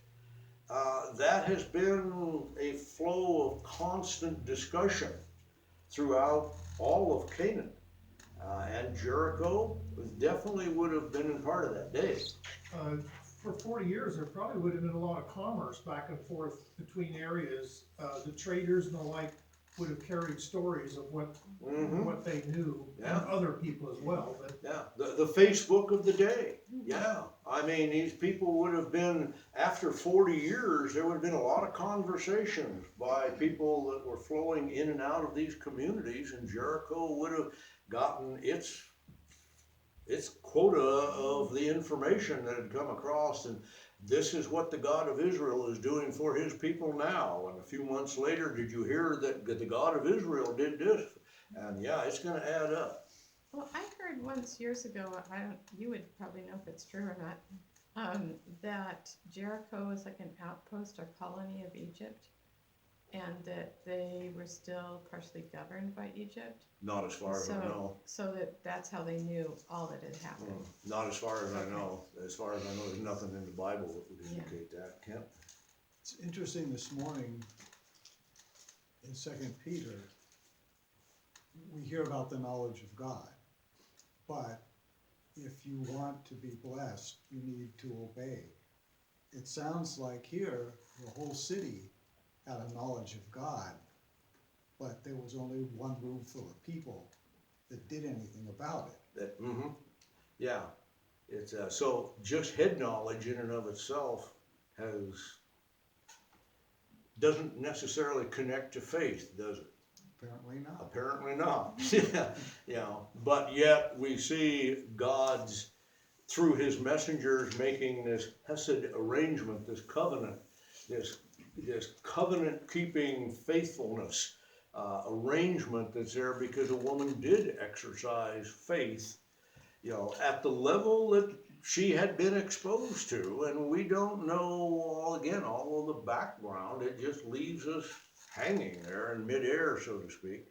that has been a flow of constant discussion throughout all of Canaan. And Jericho definitely would have been in part of that day. For 40 years, there probably would have been a lot of commerce back and forth between areas. The traders and the like would have carried stories of what they knew, Yeah. and other people as well. But Yeah, the Facebook of the day. Yeah, I mean, these people would have been, after 40 years, there would have been a lot of conversations by people that were flowing in and out of these communities, and Jericho would have gotten its quota of the information that had come across, and this is what the God of Israel is doing for his people now. And a few months later, did you hear that the God of Israel did this? And yeah, it's going to add up. Well, I heard once years ago, you would probably know if it's true or not, that Jericho was like an outpost or colony of Egypt, and that they were still partially governed by Egypt. Not as far as I know. So that's how they knew all that had happened. Not as far as I know. As far as I know, there's nothing in the Bible that would indicate that. Kent? It's interesting this morning in 2 Peter, we hear about the knowledge of God. But if you want to be blessed, you need to obey. It sounds like here, the whole city had a knowledge of God, but there was only one room full of people that did anything about it. Yeah. It's so just head knowledge in and of itself doesn't necessarily connect to faith, does it? Apparently not. Apparently not. Yeah. But yet we see God's, through his messengers, making this hesed arrangement, this covenant keeping faithfulness arrangement that's there, because a woman did exercise faith, at the level that she had been exposed to. And we don't know all of the background. It just leaves us hanging there in midair, so to speak.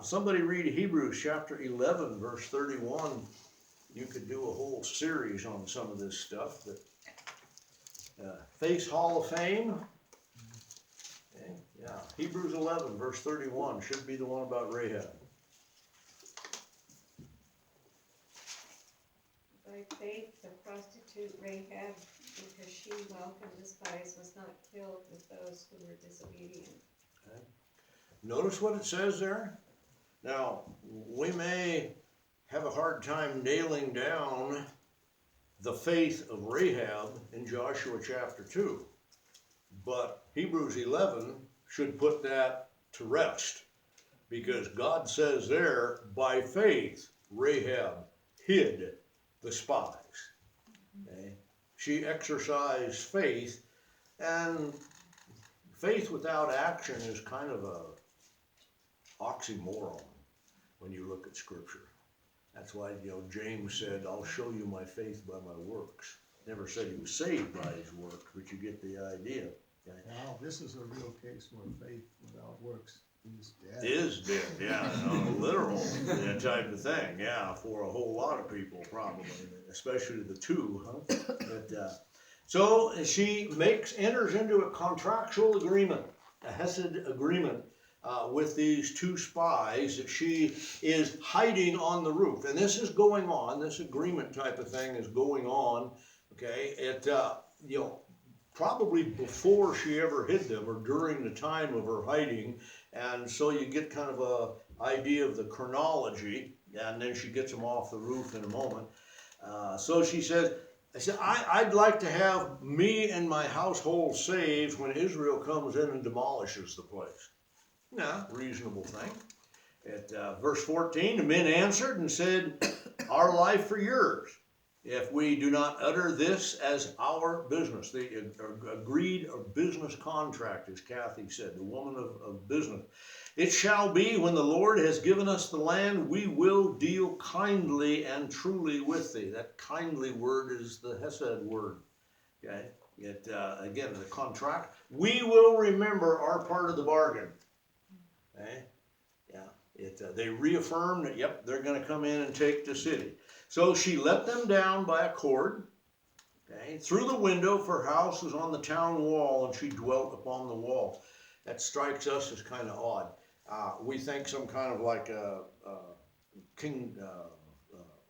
Somebody read Hebrews chapter 11, verse 31. You could do a whole series on some of this stuff. But Face Hall of Fame. Okay, yeah, Hebrews 11, verse 31 should be the one about Rahab. By faith, the prostitute Rahab, because she welcomed the spies, was not killed with those who were disobedient. Okay. Notice what it says there. Now, we may have a hard time nailing down the faith of Rahab in Joshua chapter 2, but Hebrews 11 should put that to rest, because God says there, by faith, Rahab hid the spies. Okay? She exercised faith, and faith without action is kind of a oxymoron when you look at Scripture. That's why, James said, I'll show you my faith by my works. Never said he was saved by his works, but you get the idea. Okay? Wow, this is a real case where faith without works is dead. Is dead, yeah, literal type of thing, yeah, for a whole lot of people probably, especially the two, huh? But, so she enters into a contractual agreement, a hesed agreement, with these two spies that she is hiding on the roof. And this is going on, this agreement type of thing is going on, okay, probably before she ever hid them, or during the time of her hiding. And so you get kind of a idea of the chronology, and then she gets them off the roof in a moment. So she says, I'd like to have me and my household saved when Israel comes in and demolishes the place. Yeah, reasonable thing. At verse 14, the men answered and said, our life for yours, if we do not utter this as our business. They agreed a business contract, as Kathy said, the woman of business. It shall be, when the Lord has given us the land, we will deal kindly and truly with thee. That kindly word is the Hesed word. Okay? Again, the contract. We will remember our part of the bargain. Okay? Yeah. They reaffirmed that, yep, they're going to come in and take the city. So she let them down by a cord, Okay, through the window, for her house was on the town wall, and she dwelt upon the wall. That strikes us as kind of odd. We think some kind of like a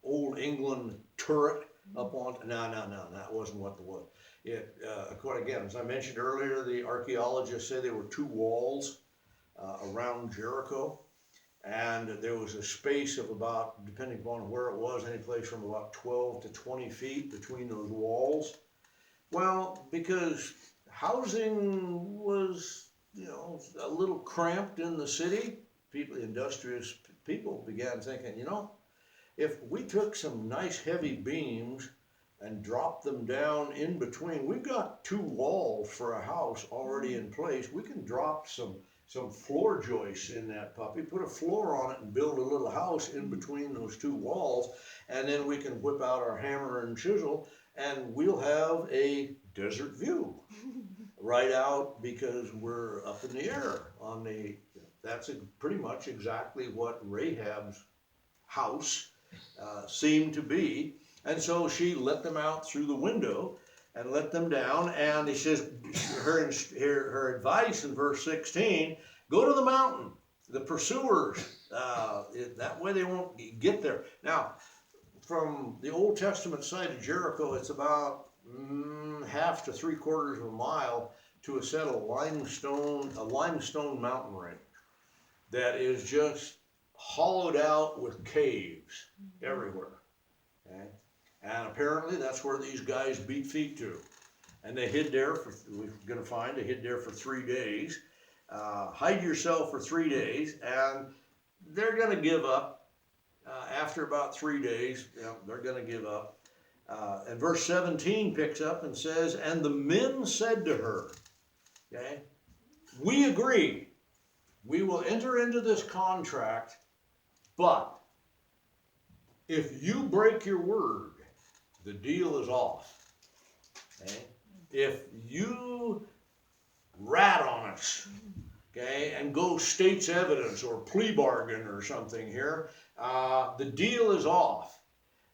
old England turret up on. No, that wasn't what the was. It, according again, as I mentioned earlier, the archaeologists say there were two walls around Jericho, and there was a space of about, depending upon where it was, any place from about 12 to 20 feet between those walls. Well, because housing was, you know, a little cramped in the city, people, industrious people began thinking, you know, if we took some nice heavy beams and dropped them down in between, we've got two walls for a house already in place. We can drop some floor joists in that puppy, put a floor on it and build a little house in between those two walls, and then we can whip out our hammer and chisel and we'll have a desert view right out, because we're up in the air on the, that's pretty much exactly what Rahab's house seemed to be. And so she let them out through the window and let them down, and he says, her advice in verse 16, go to the mountain, the pursuers, that way they won't get there. Now, from the Old Testament side of Jericho, it's about half to 3/4 of a mile to a set of limestone mountain range that is just hollowed out with caves everywhere. Okay? And apparently that's where these guys beat feet to. And they hid there for, we're going to find, they hid there for 3 days. Hide yourself for 3 days, and they're going to give up. After about 3 days, they're going to give up. And verse 17 picks up and says, and the men said to her, okay, we agree, we will enter into this contract, but if you break your word, the deal is off. Okay? If you rat on us, okay, and go state's evidence or plea bargain or something here, the deal is off.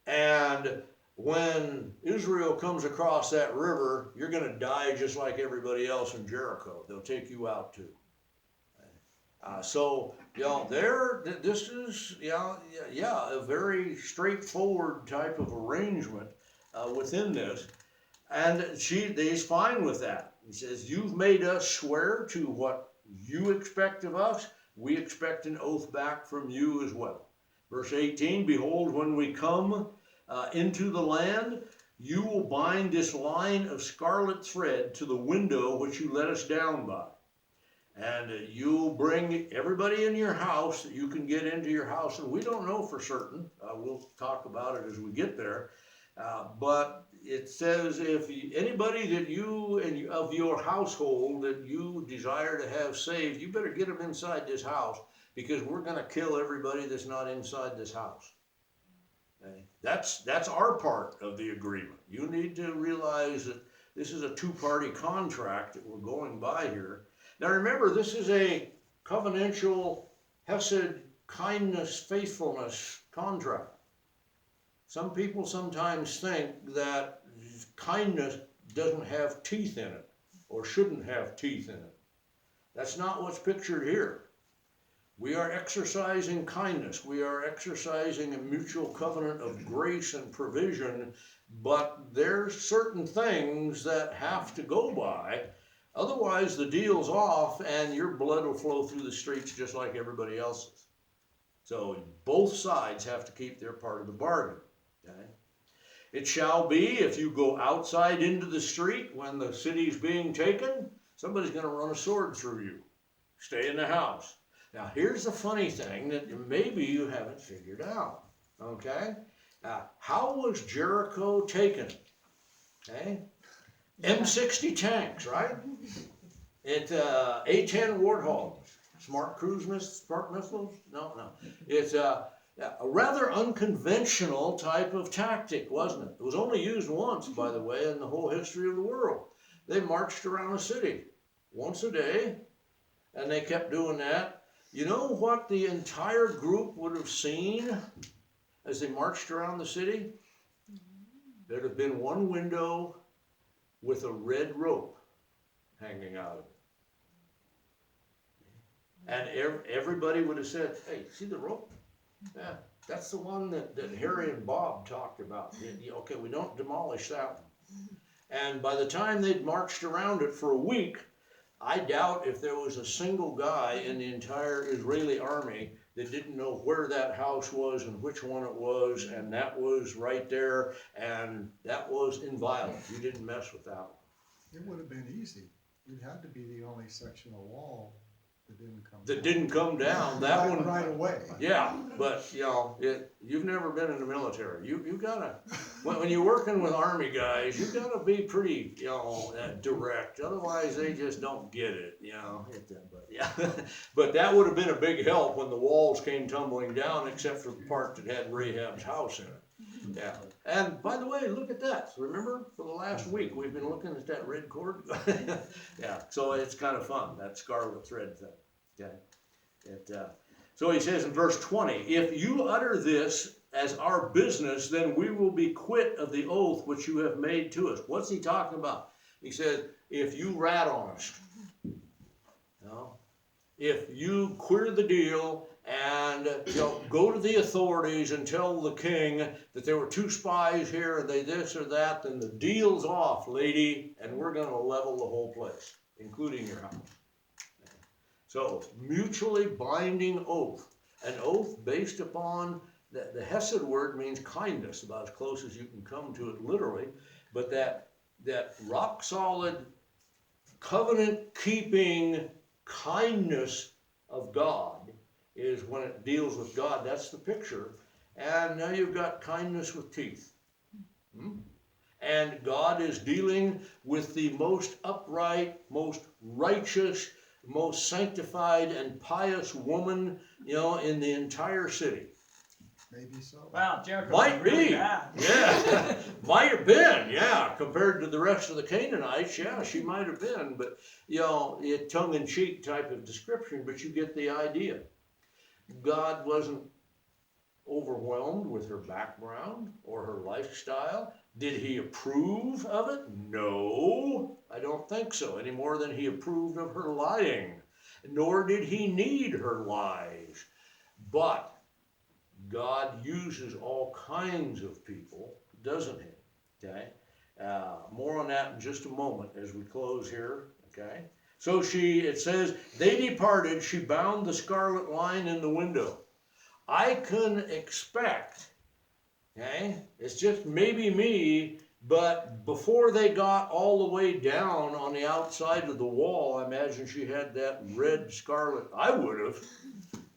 And when Israel comes across that river, you're going to die just like everybody else in Jericho. They'll take you out too. So, this is, a very straightforward type of arrangement within this. And they's fine with that. He says, you've made us swear to what you expect of us. We expect an oath back from you as well. Verse 18, behold, when we come into the land, you will bind this line of scarlet thread to the window which you let us down by. And you'll bring everybody in your house that you can get into your house. And we don't know for certain. We'll talk about it as we get there. But it says, if anybody that you and of your household that you desire to have saved, you better get them inside this house, because we're going to kill everybody that's not inside this house. Okay? That's our part of the agreement. You need to realize that this is a two-party contract that we're going by here. Now remember, this is a covenantal, hesed, kindness, faithfulness contract. Some people sometimes think that kindness doesn't have teeth in it, or shouldn't have teeth in it. That's not what's pictured here. We are exercising kindness. We are exercising a mutual covenant of grace and provision, but there's certain things that have to go by. Otherwise, the deal's off and your blood will flow through the streets just like everybody else's. So both sides have to keep their part of the bargain. Okay? It shall be, if you go outside into the street when the city's being taken, somebody's going to run a sword through you. Stay in the house. Now, here's the funny thing that maybe you haven't figured out. Okay? How was Jericho taken? Okay? M60 tanks, right? It A-10 Warthogs, smart cruise missiles, smart missiles? No. It's a rather unconventional type of tactic, wasn't it? It was only used once, by the way, in the whole history of the world. They marched around a city once a day, and they kept doing that. You know what the entire group would have seen as they marched around the city? there'd have been one window with a red rope hanging out of it. And everybody would have said, hey, see the rope? Yeah, that's the one that Harry and Bob talked about. Okay, we don't demolish that one. And by the time they'd marched around it for a week, I doubt if there was a single guy in the entire Israeli army that didn't know where that house was and which one it was, and that was right there, and that was inviolate. You didn't mess with that one. It would have been easy. It had to be the only section of wall that didn't come down. That didn't come down, that one. Right away. Yeah, but you know, you've never been in the military. You gotta, when you're working with army guys, you gotta be pretty, you know, direct. Otherwise, they just don't get it, you know. But yeah, but that would have been a big help when the walls came tumbling down, except for the part that had Rahab's house in it. Yeah, and by the way, look at that. Remember, for the last week, we've been looking at that red cord. Yeah, so it's kind of fun, that scarlet thread thing. Okay. So he says in verse 20, if you utter this as our business, then we will be quit of the oath which you have made to us. What's he talking about? He says, if you rat on us, you know, if you queer the deal and go to the authorities and tell the king that there were 2 spies here and they this or that, then the deal's off, lady, and we're going to level the whole place, including your house. So, mutually binding oath. An oath based upon, the Hesed word means kindness, about as close as you can come to it literally, but that rock solid, covenant keeping kindness of God is when it deals with God. That's the picture. And now you've got kindness with teeth. And God is dealing with the most upright, most righteous, most sanctified and pious woman, in the entire city. Maybe so. Wow, Jericho. Might be. Really bad. Yeah. Might have been, yeah. Compared to the rest of the Canaanites, yeah, she might have been. But, a tongue-in-cheek type of description, but you get the idea. God wasn't overwhelmed with her background or her lifestyle. Did he approve of it? No, I don't think so, any more than he approved of her lying. Nor did he need her lies. But God uses all kinds of people, doesn't he? Okay? More on that in just a moment as we close here. Okay? So it says, they departed, she bound the scarlet line in the window. I can expect, okay, it's just maybe me, but before they got all the way down on the outside of the wall, I imagine she had that red scarlet. I would have.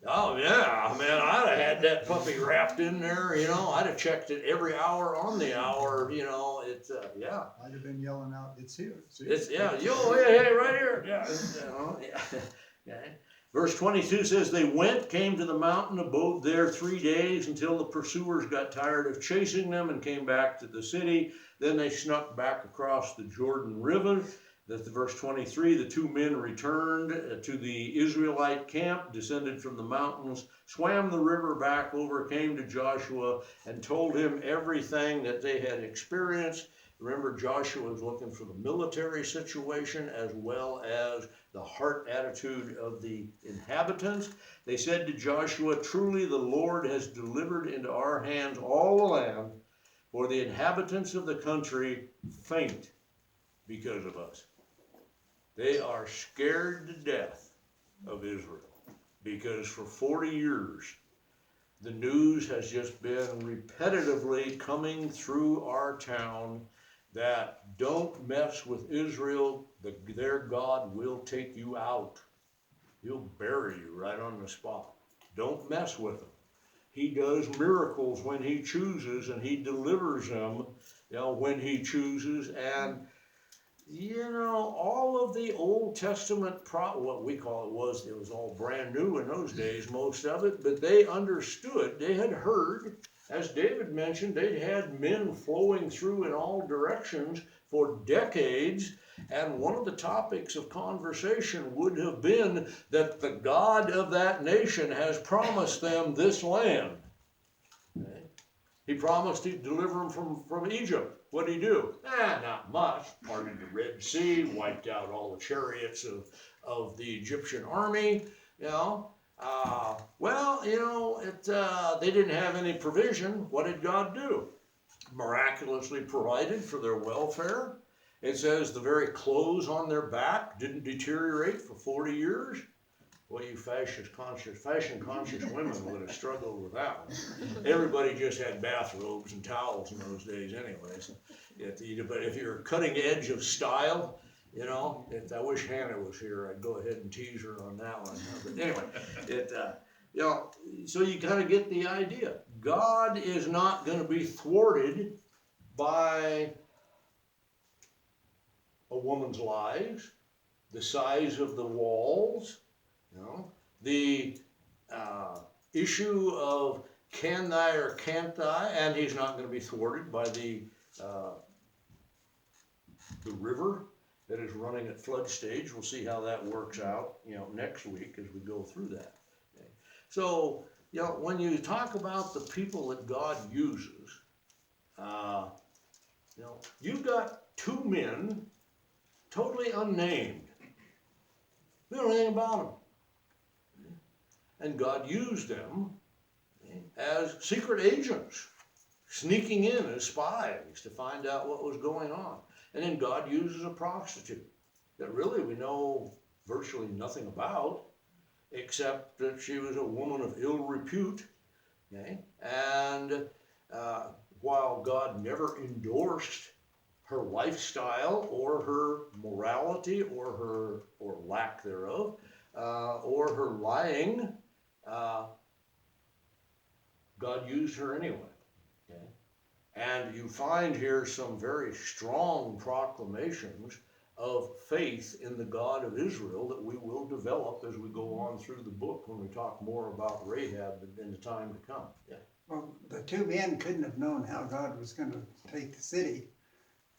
Oh yeah, man, I'd have had that puppy wrapped in there, I'd have checked it every hour on the hour, it's, yeah. I'd have been yelling out, it's here. It's, yeah, hey, right here. Yeah, yeah. Okay. Verse 22 says, they came to the mountain, abode there 3 days until the pursuers got tired of chasing them and came back to the city. Then they snuck back across the Jordan River. That's verse 23, the 2 men returned to the Israelite camp, descended from the mountains, swam the river back over, came to Joshua, and told him everything that they had experienced. Remember, Joshua was looking for the military situation as well as the heart attitude of the inhabitants. They said to Joshua, truly the Lord has delivered into our hands all the land, for the inhabitants of the country faint because of us. They are scared to death of Israel because for 40 years, the news has just been repetitively coming through our town that don't mess with Israel, their God will take you out. He'll bury you right on the spot. Don't mess with him. He does miracles when he chooses, and he delivers them, when he chooses. And, all of the Old Testament, what we call it was all brand new in those days, most of it, but they understood, they had heard. As David mentioned, they'd had men flowing through in all directions for decades, and one of the topics of conversation would have been that the God of that nation has promised them this land. Okay? He promised to deliver them from Egypt, What did he do? Not much. Parted the Red Sea, wiped out all the chariots of the Egyptian army, you know. They didn't have any provision. What did God do? Miraculously provided for their welfare. It says the very clothes on their back didn't deteriorate for 40 years. Well, you fashion conscious women would have struggled with that one. Everybody just had bathrobes and towels in those days anyways. But if you're cutting edge of style, you know, I wish Hannah was here. I'd go ahead and tease her on that one. But anyway, so you kind of get the idea. God is not going to be thwarted by a woman's lies, the size of the walls, you know, the issue of can thy or can't thy, and he's not going to be thwarted by the river that is running at flood stage. We'll see how that works out, you know, next week as we go through that. Okay. So, you know, when you talk about the people that God uses, you know, you've got two men, totally unnamed. We don't know anything about them. And God used them as secret agents, sneaking in as spies to find out what was going on. And then God uses a prostitute that really we know virtually nothing about, except that she was a woman of ill repute. Okay? And while God never endorsed her lifestyle or her morality or lack thereof, or her lying, God used her anyway. Okay? And you find here some very strong proclamations of faith in the God of Israel that we will develop as we go on through the book when we talk more about Rahab in the time to come. Yeah. Well, the two men couldn't have known how God was going to take the city.